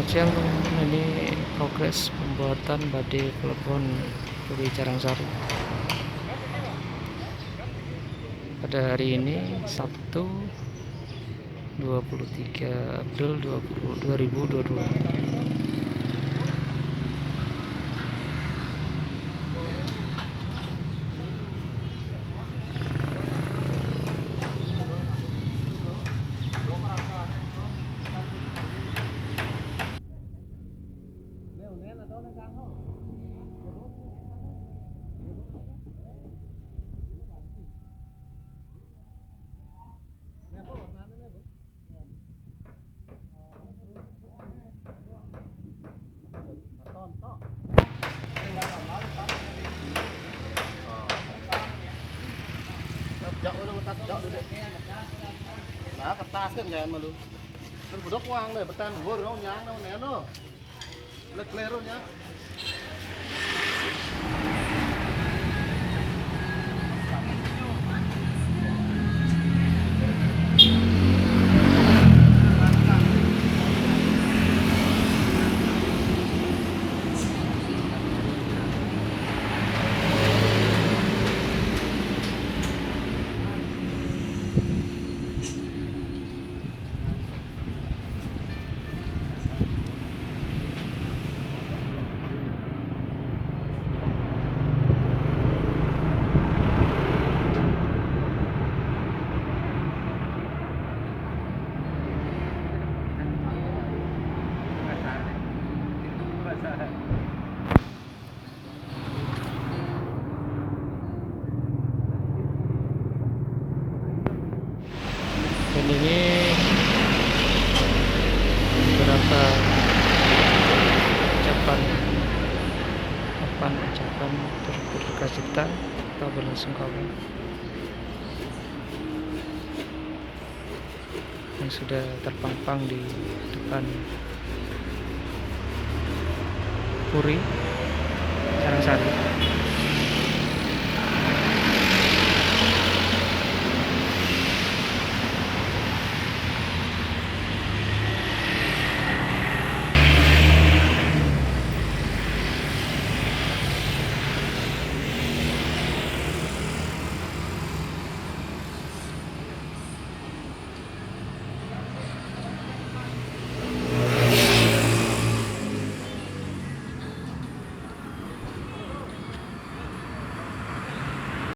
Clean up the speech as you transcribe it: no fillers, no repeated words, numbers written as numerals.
Selamat siang teman-teman, ini progres pembuatan badai Plebon Puri Carangsari pada hari ini Sabtu 23 April 2022. Nah, kertas kan jangan malu. Kan budak uang deh, bertahan gue dong nyang dong neno. Lek klerunya. Dan ini beberapa ucapan berduka cita atau belasungkawa yang sudah terpampang di depan Puri Carangsari.